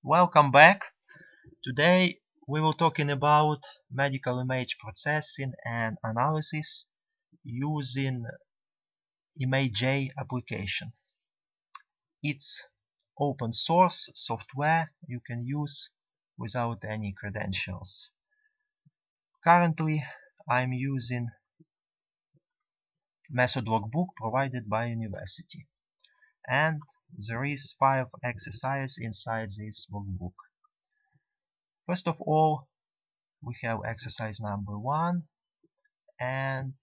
Welcome back. Today we will talking about medical image processing and analysis using ImageJ application. It's open source software you can use without any credentials. Currently I'm using method workbook provided by university, and there is 5 exercises inside this workbook. First of all, we have exercise number 1, and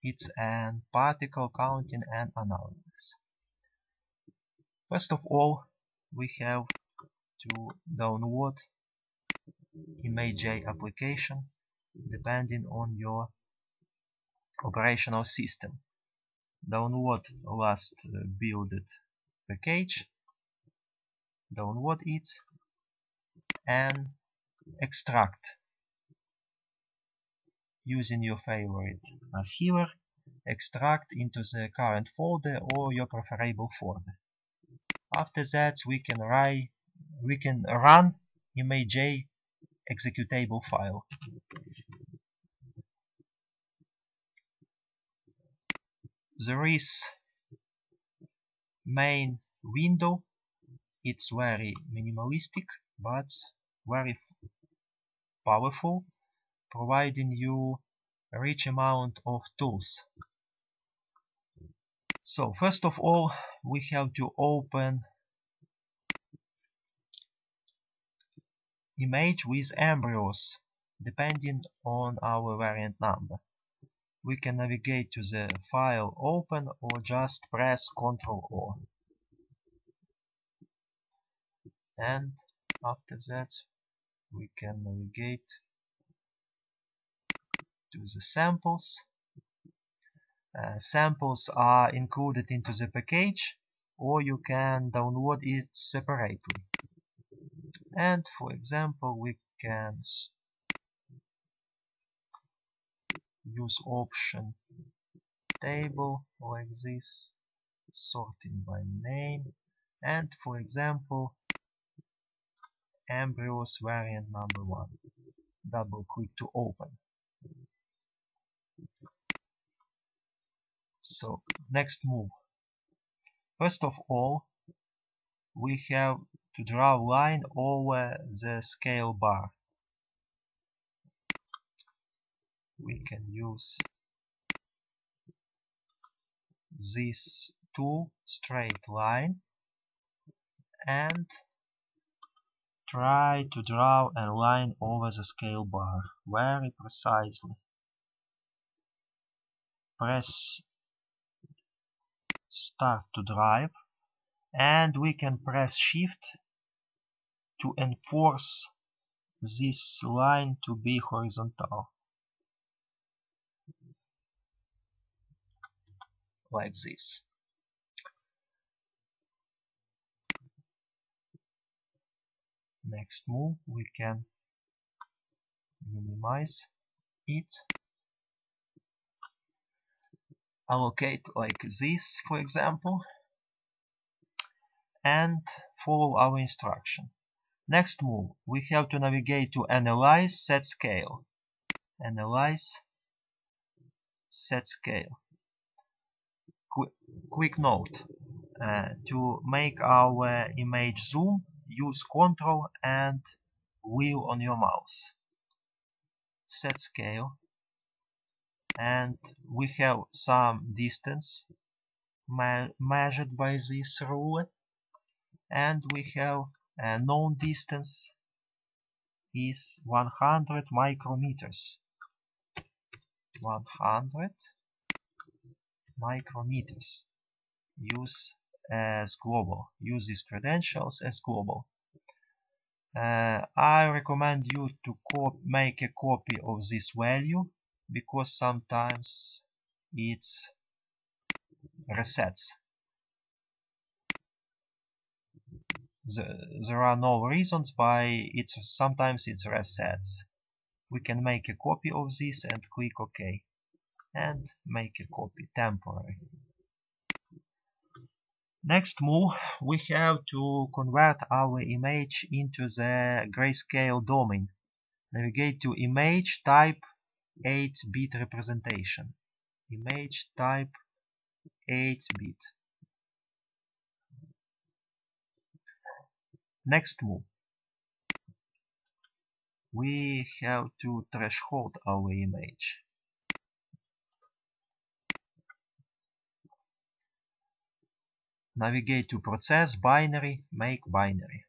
it's an particle counting and analysis. First of all, we have to download ImageJ application depending on your operational system. Download last built package, download it, and extract using your favorite archiver. Extract into the current folder or your preferable folder. After that, we can run ImageJ executable file. There is main window. It's very minimalistic but very powerful, providing you a rich amount of tools. So first of all, we have to open image with embryos depending on our variant number. We can navigate to the file open or just press Ctrl-O. And after that we can navigate to the samples. Samples are included into the package, or you can download it separately. And for example, we can use option table like this, sorting by name, and for example embryos variant number 1. Double click to open. So next move. First of all, we have to draw a line over the scale bar. We can use this tool, straight line, and try to draw a line over the scale bar very precisely. Press start to drive, and we can press shift to enforce this line to be horizontal, like this. Next move, we can minimize it, allocate like this for example, and follow our instruction. Next move, we have to navigate to Analyze, Set Scale. Analyze, Set Scale. Quick note, to make our image zoom, use Ctrl and wheel on your mouse. Set Scale, and we have some distance measured by this ruler, and we have a known distance is 100 micrometers. 100 micrometers. Use as global. Use these credentials as global. I recommend you to make a copy of this value, because sometimes it resets. There are no reasons why sometimes it resets. We can make a copy of this and click OK, and make a copy temporary. Next move, we have to convert our image into the grayscale domain. Navigate to Image, type 8-bit representation. Image type 8-bit. Next move, we have to threshold our image. Navigate to Process, Binary, Make Binary.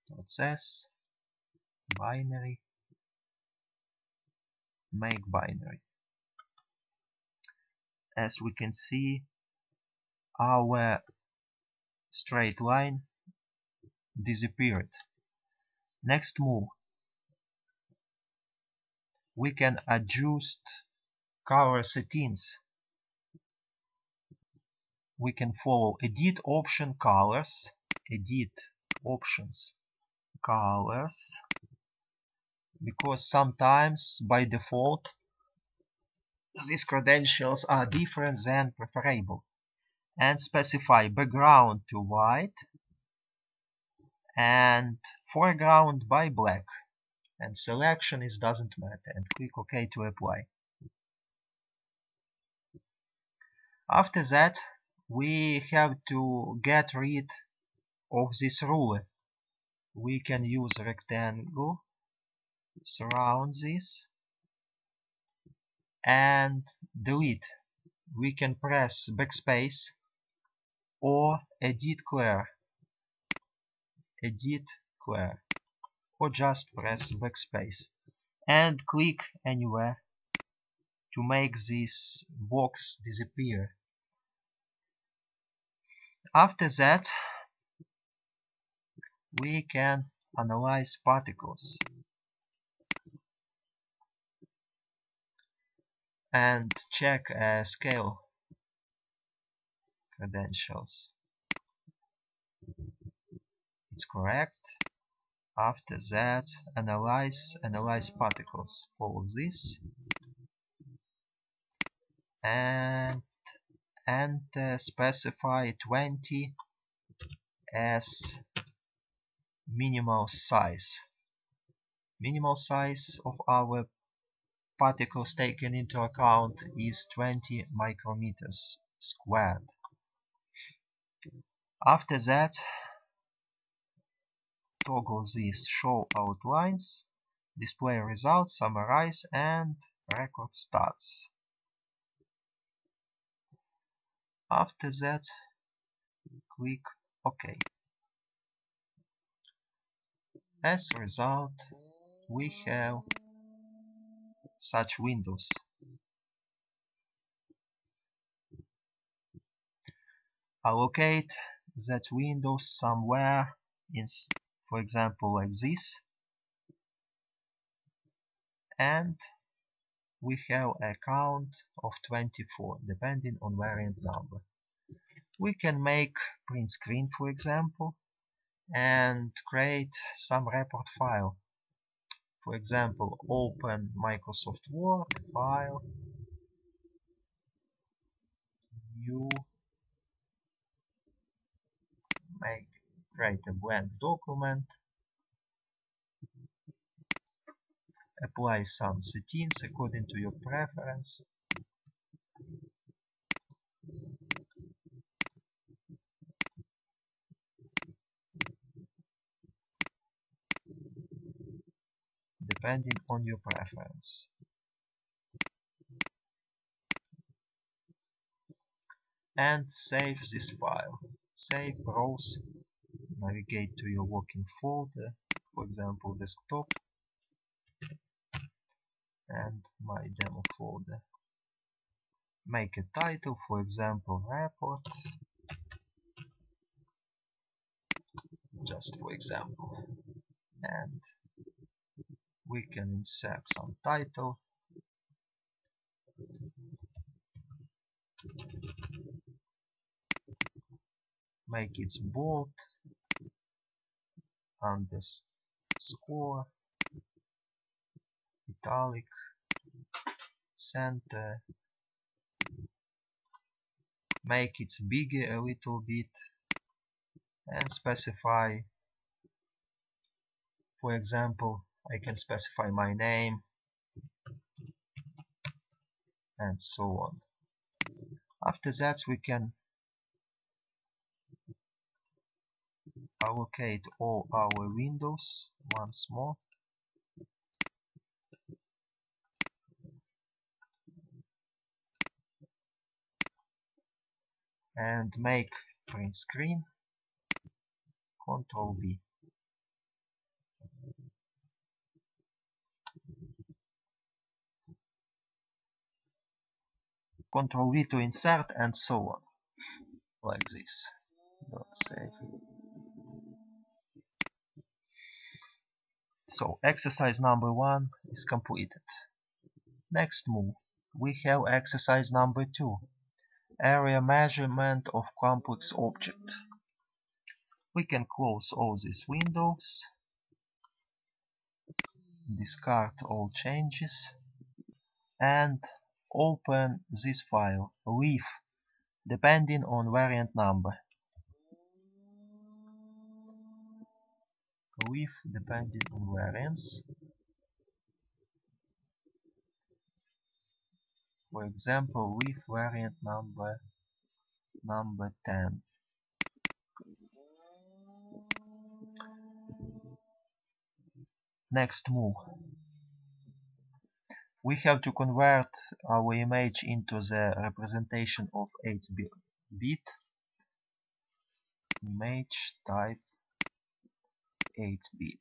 Process, Binary, Make Binary. As we can see, our straight line disappeared. Next move, we can adjust color settings. We can follow Edit Option Colors, Edit Options Colors, because sometimes by default these credentials are different than preferable, and specify background to white and foreground by black, and selection doesn't matter, and click OK to apply. After that, we have to get rid of this ruler. We can use rectangle, surround this, and delete. We can press backspace or edit clear, or just press backspace and click anywhere to make this box disappear. After that, we can analyze particles and check scale credentials. It's correct. After that, analyze particles. Follow this and specify 20 as minimal size. Minimal size of our particles taken into account is 20 micrometers squared. After that, toggle this Show Outlines, Display Results, Summarize, and Record Stats. After that, click OK. As a result, we have such windows. Allocate that window somewhere in, for example, like this, and we have a count of 24 depending on variant number. We can make print screen, for example, and create some report file. For example, open Microsoft Word, File, New, create a blank document, apply some settings according to your preference. Depending on your preference. And save this file. Save, browse, navigate to your working folder, for example, desktop, and my demo folder. Make a title, for example, report, just for example, and we can insert some title. Make it bold, underscore, italic, center, make it bigger a little bit and specify, for example, I can specify my name and so on. After that we can allocate all our windows once more and make print screen. Ctrl V. Ctrl V to insert and so on, like this. Save. So exercise number 1 is completed. Next move, we have exercise number 2, area measurement of complex object. We can close all these windows, discard all changes, and open this file, leave, depending on variant number. Leave depending on variants. For example, leave variant number 10. Next move. We have to convert our image into the representation of 8-bit. Image type 8-bit.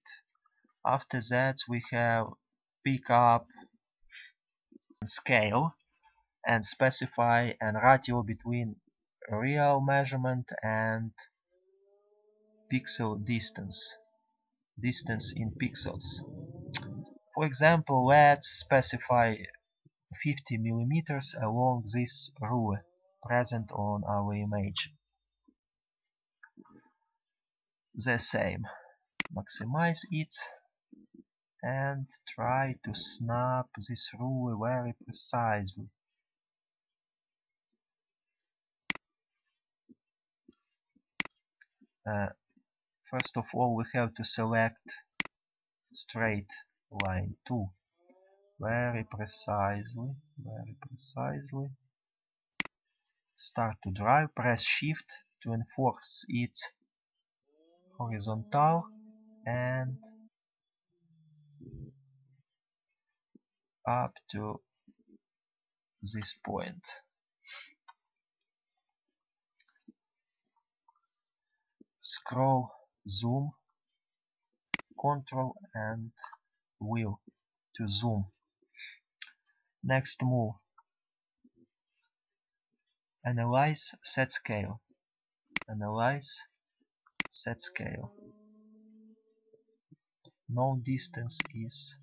After that we have pick up scale and specify a ratio between real measurement and pixel distance in pixels. For example, let's specify 50 millimeters along this ruler present on our image. The same. Maximize it and try to snap this ruler very precisely. First of all, we have to select straight line 2 very precisely. Start to drive, press shift to enforce it horizontal and up to this point. Scroll, zoom, Ctrl and wheel to zoom. Next move. Analyze, set scale. Analyze, set scale. Known distance is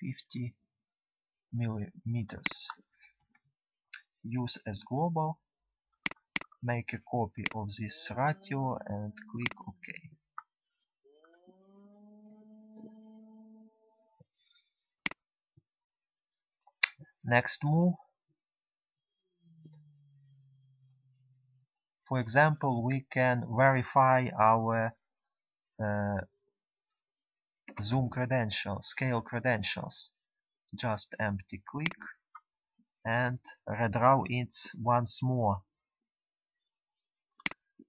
50 millimeters. Use as global. Make a copy of this ratio and click OK. Next move. For example, we can verify our zoom credentials, scale credentials. Just empty click and redraw it once more.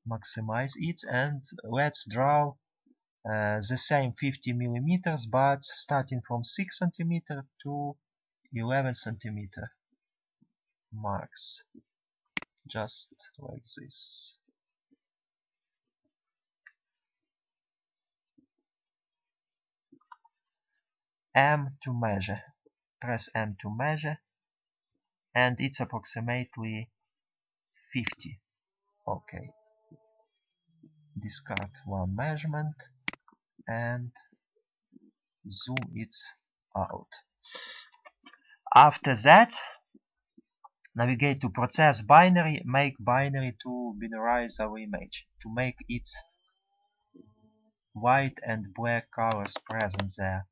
Maximize it and let's draw the same 50 millimeters, but starting from 6 centimeter to 11 centimeter marks, just like this. M to measure. Press M to measure, and it's approximately 50. Okay. Discard one measurement and zoom it out. After that, navigate to process binary, make binary to binarize our image, to make it white and black colors present there.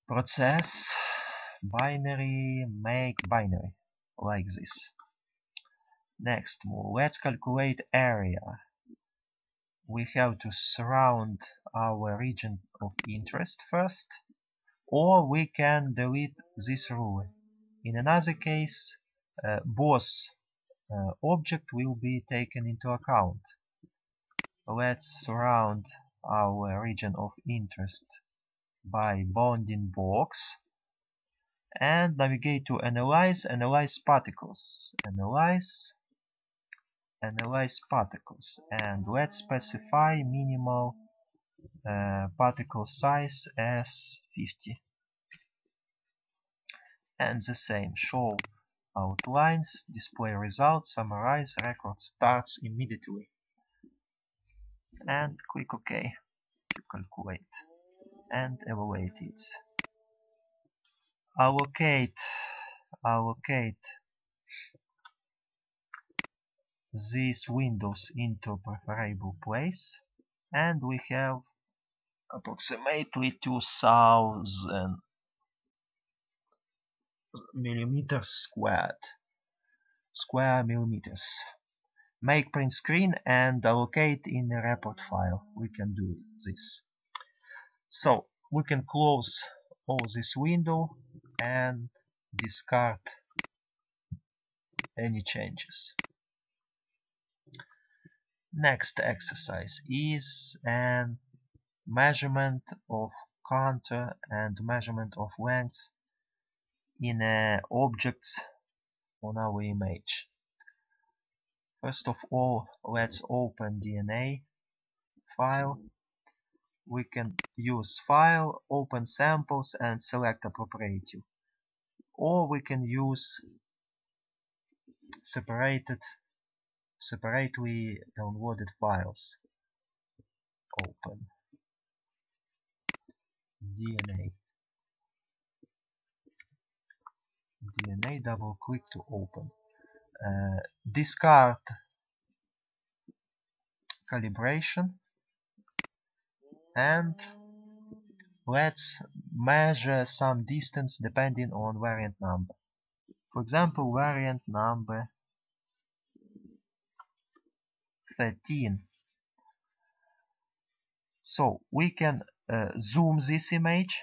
Process, binary, make binary, like this. Next move, let's calculate area. We have to surround our region of interest first, or we can delete this rule. In another case, both object will be taken into account. Let's surround our region of interest by bounding box and navigate to analyze particles, analyze particles, and let's specify minimal particle size as 50. And the same, show outlines, display results, summarize, record starts immediately. And click OK to calculate and evaluate it. Allocate these windows into preferable place, and we have approximately 2000 millimeters square millimeters. Make print screen and allocate in a report file. We can do this. So we can close all this window and discard any changes. Next exercise is an measurement of contour and measurement of length in objects on our image. First of all, let's open DNA file. We can use File, Open Samples, and select Appropriate. Or we can use separately downloaded files. Open DNA, double click to open. Discard calibration, and let's measure some distance depending on variant number. For example, variant number 13. So we can zoom this image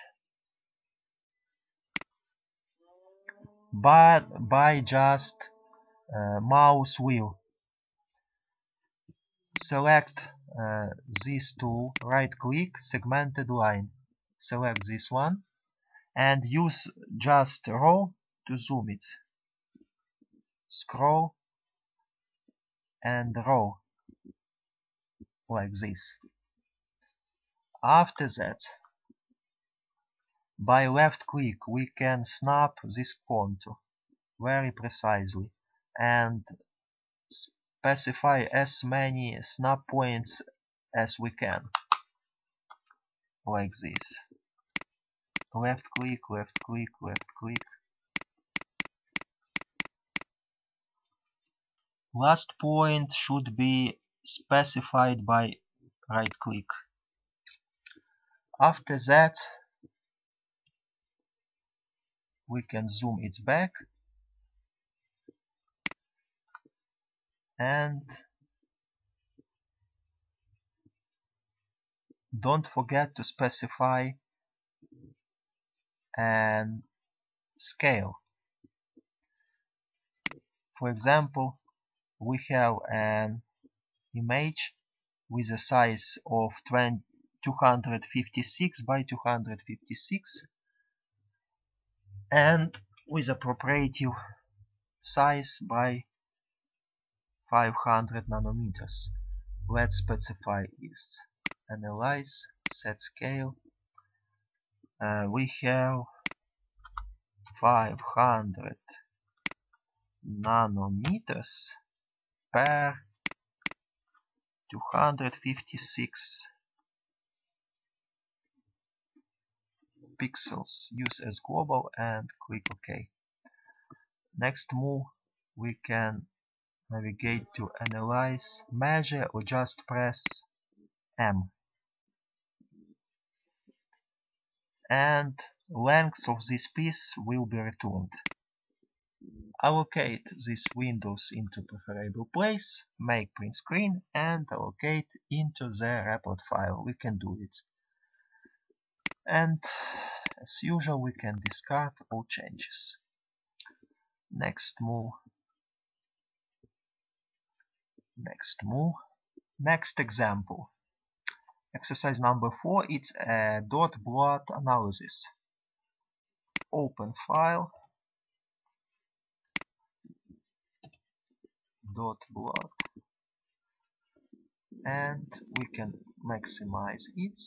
by just mouse wheel. Select this tool, right click, segmented line. Select this one and use just row to zoom it. Scroll and row like this. After that, by left click we can snap this contour very precisely and specify as many snap points as we can, like this. Left click, left click, left click. Last point should be specified by right click. After that, we can zoom it back and don't forget to specify an scale. For example, we have an image with a size of 256 by 256 and with appropriate size by 500 nanometers. Let's specify is analyze, set scale. We have 500 nanometers per 256 pixels. Use as global and click OK. Next move, we can navigate to analyze, measure, or just press M. And length of this piece will be returned. Allocate these windows into preferable place, make print screen, and allocate into the report file. We can do it. And as usual, we can discard all changes. Next move. Next example. Exercise number 4, it's a dot plot analysis. Open file, dot plot, and we can maximize it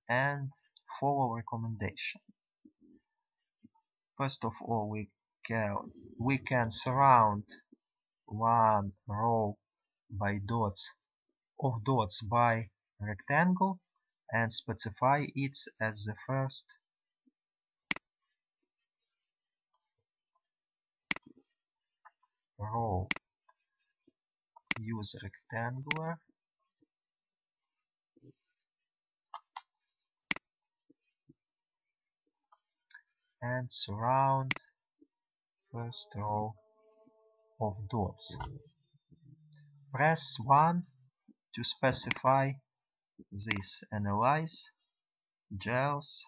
and follow recommendation. First of all, we can surround one row by dots by rectangle and specify it as the first row. Use rectangular and surround first row of dots. Press 1 to specify this. Analyze, gels,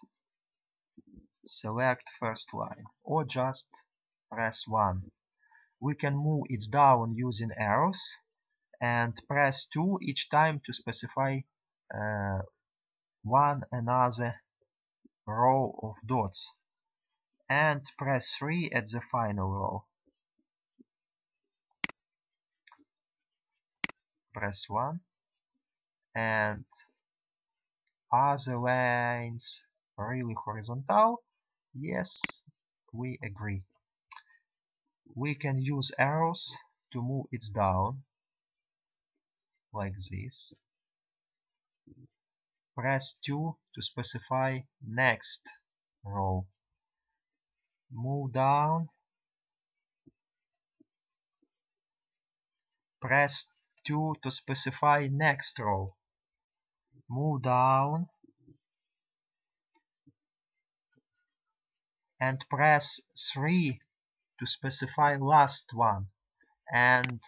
select first line, or just press 1. We can move it down using arrows and press 2 each time to specify one another row of dots, and press 3 at the final row. Press 1, and are the lines really horizontal? Yes, we agree. We can use arrows to move it down, like this. Press 2 to specify next row. Move down. Press 2 to specify next row. Move down. And press 3 to specify last one. And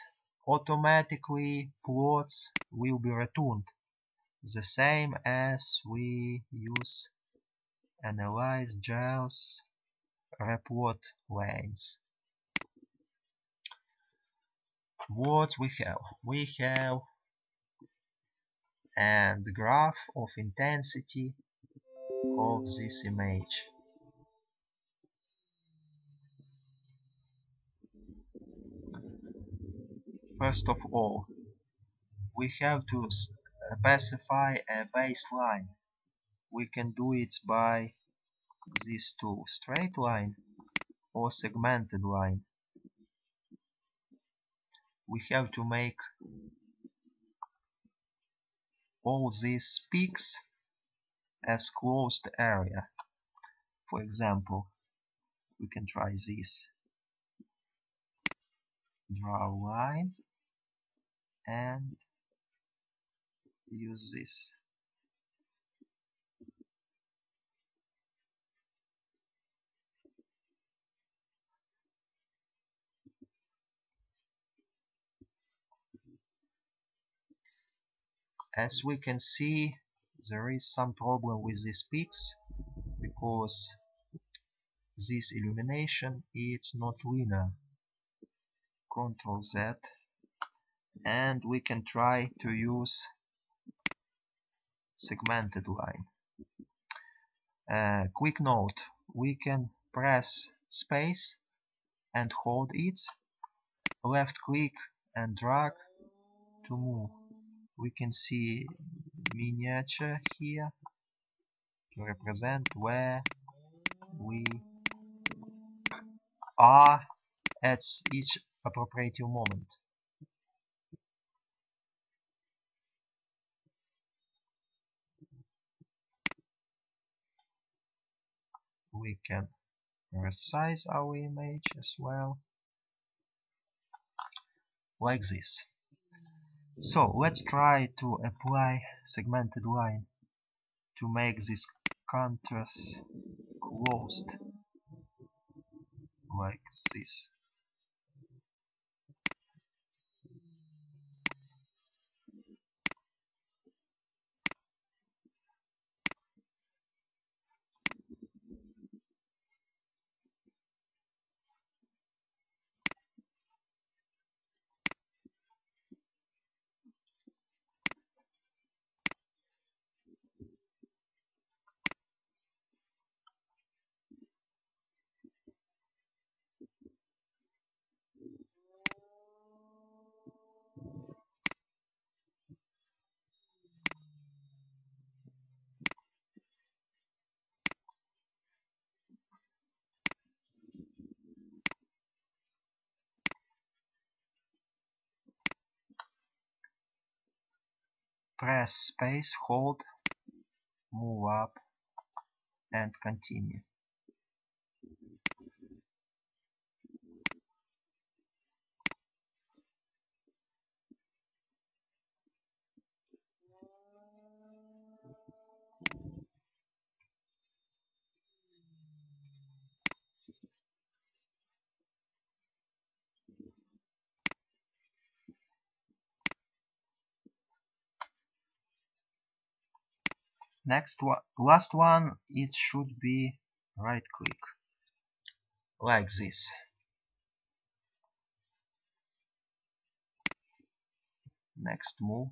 automatically plots will be returned, the same as we use analyze, gels, replot lanes. What we have? We have and graph of intensity of this image. First of all, we have to specify a baseline. We can do it by these two, straight line or segmented line. We have to make all these peaks as closed area. For example, we can try this. Draw a line and use this. As we can see, there is some problem with these peaks because this illumination is not linear. Ctrl Z, and we can try to use segmented line. Quick note, we can press space and hold it, left click and drag to move. We can see miniature here to represent where we are at each appropriate moment. We can resize our image as well, like this. So let's try to apply segmented line to make this contrast closed like this. Press space, hold, move up, and continue. Last one, it should be right click, like this. Next move.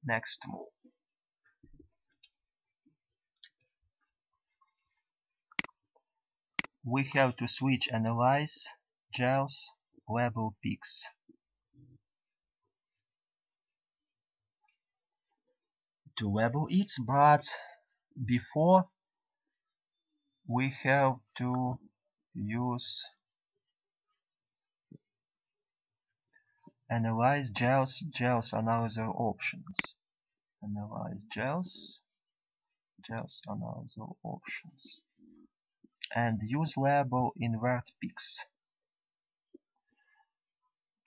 Next move. We have to switch analyze, gels, label peaks. To label it, but before we have to use analyze gels analyzer options. Analyze gels analyzer options. And use label invert peaks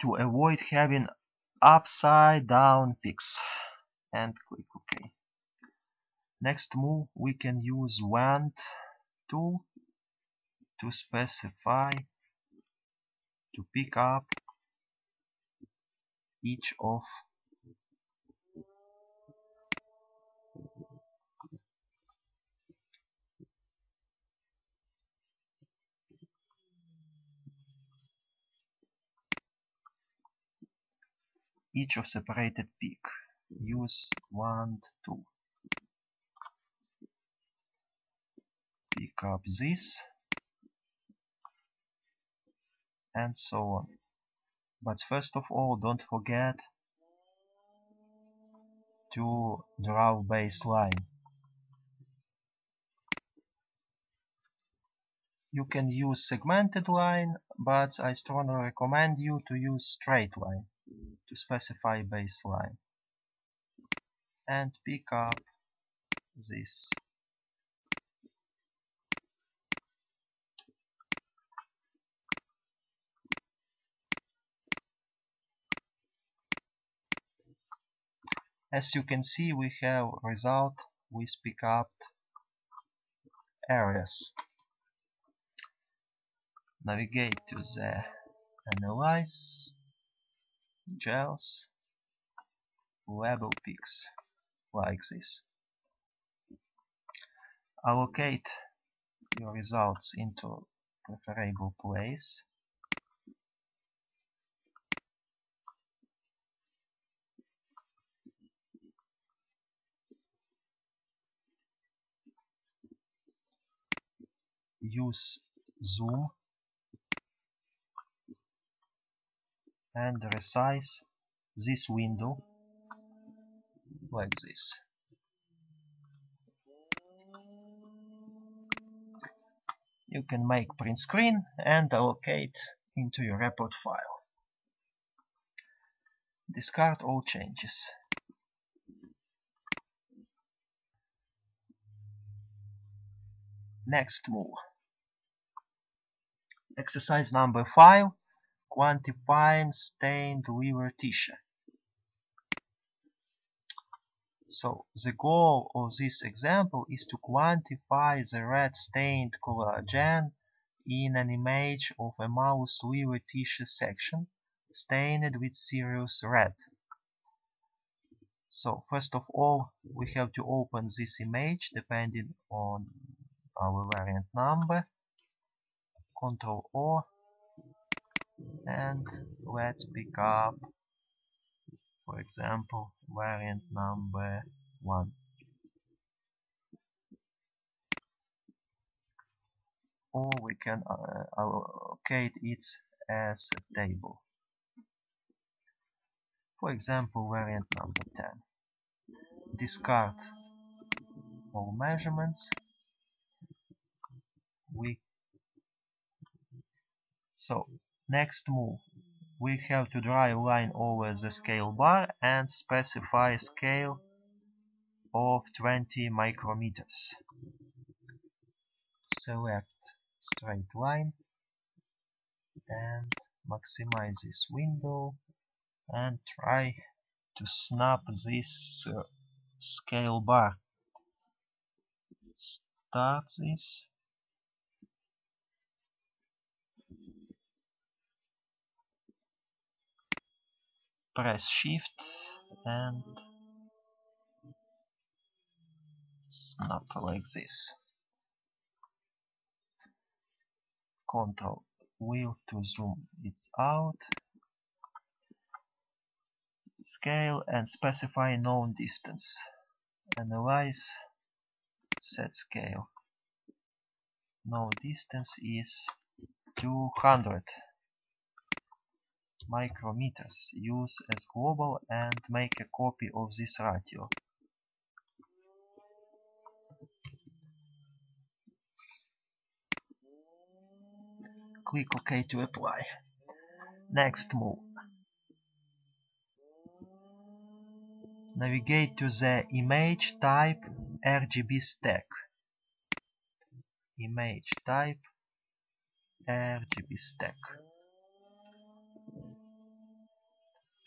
to avoid having upside down peaks, and click OK. Next move, we can use wand tool to specify, to pick up each of separated peak. Use wand tool. Pick up this, and so on. But first of all, don't forget to draw baseline. You can use segmented line, but I strongly recommend you to use straight line to specify baseline. And pick up this. As you can see, we have result with pick up areas. Navigate to the analyze, gels, label peaks, like this. Allocate your results into preferable place. Use zoom and resize this window like this. You can make print screen and allocate into your report file. Discard all changes. Next move. Exercise number 5, quantifying stained liver tissue. So the goal of this example is to quantify the red stained collagen in an image of a mouse liver tissue section stained with serious red. So first of all, we have to open this image depending on our variant number. Ctrl O, and let's pick up, for example, variant number 1. Or we can allocate it as a table. For example, variant number 10. Discard all measurements. So next move, we have to draw a line over the scale bar and specify a scale of 20 micrometers. Select straight line and maximize this window and try to snap this scale bar. Start this. Press Shift and snap like this. Ctrl wheel to zoom it out. Scale and specify known distance. Analyze, set scale. Known distance is 200 micrometers. Use as global and make a copy of this ratio. Click OK to apply. Next move. Navigate to the image type RGB stack. Image type RGB stack.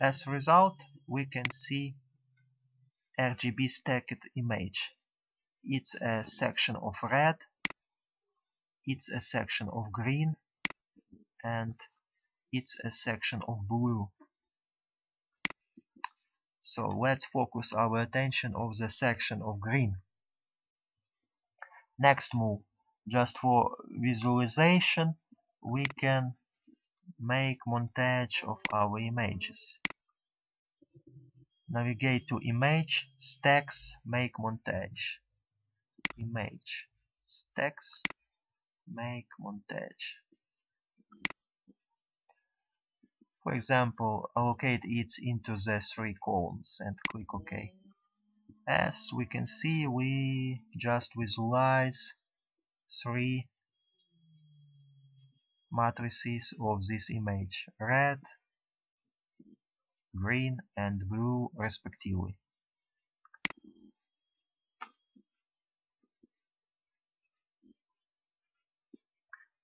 As a result, we can see RGB stacked image. It's a section of red, it's a section of green, and it's a section of blue. So let's focus our attention on the section of green. Next move, just for visualization, we can make montage of our images. Navigate to Image, Stacks, Make Montage. Image, Stacks, Make Montage. For example, allocate it into the 3 columns and click OK. As we can see, we just visualize 3 matrices of this image, red, green and blue respectively.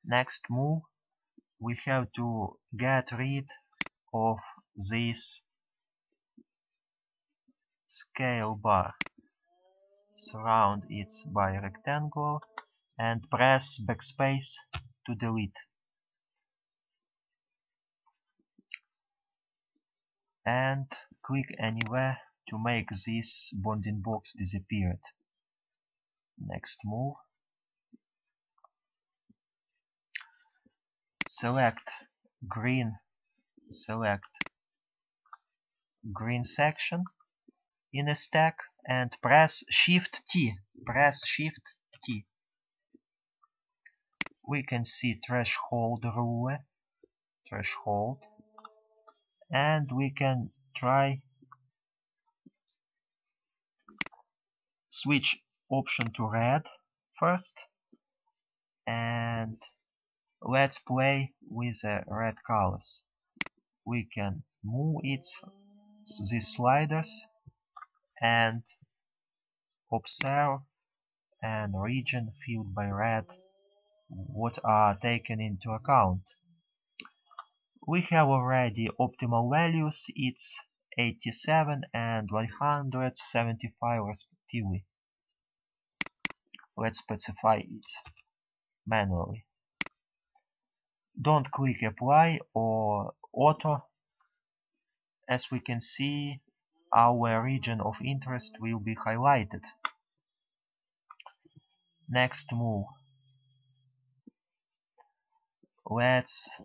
Next move, we have to get rid of this scale bar. Surround it by a rectangle and press backspace to delete. And click anywhere to make this bounding box disappear. Next move. Select green section in a stack and press Shift T. We can see threshold ruler, and we can try switch option to red first, and let's play with the red colors. We can move these sliders and observe an region filled by red what are taken into account. We have already optimal values, it's 87 and 175 respectively. Let's specify it manually. Don't click apply or auto. As we can see, our region of interest will be highlighted. Next move. Let's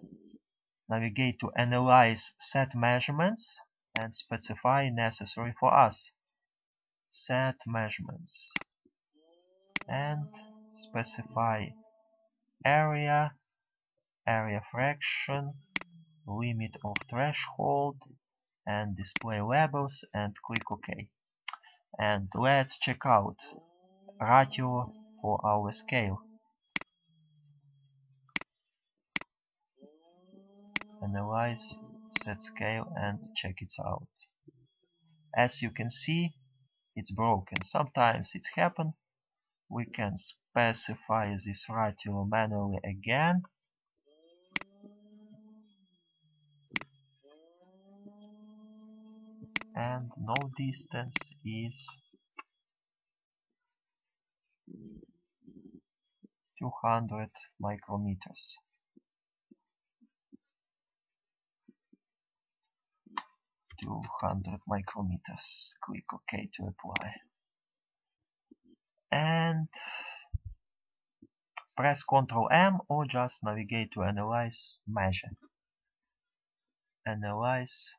navigate to Analyze Set Measurements and specify necessary for us. Set Measurements. And specify area, area fraction, limit of threshold, and display labels, and click OK. And let's check out ratio for our scale. Analyze, set scale, and check it out. As you can see, it's broken. Sometimes it happens. We can specify this ratio manually again. And no distance is 200 micrometers. 200 micrometers. Click OK to apply. And press Ctrl M or just navigate to Analyze Measure. Analyze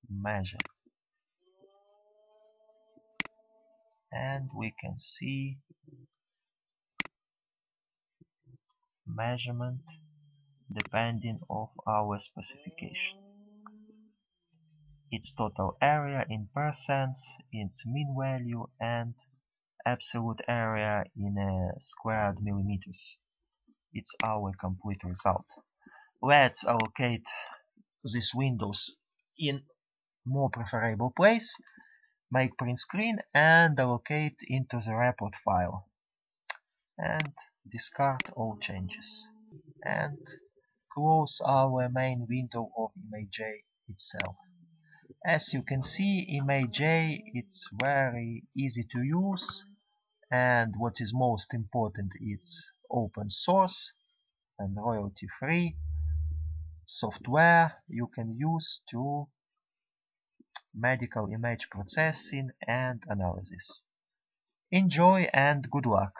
Measure. And we can see measurement depending of our specification. Its total area in percents, its mean value, and absolute area in squared millimeters. It's our complete result. Let's allocate these windows in more preferable place, make print screen, and allocate into the report file. And discard all changes. And close our main window of ImageJ itself. As you can see, ImageJ it's very easy to use, and what is most important, it's open source and royalty free software you can use to medical image processing and analysis. Enjoy and good luck!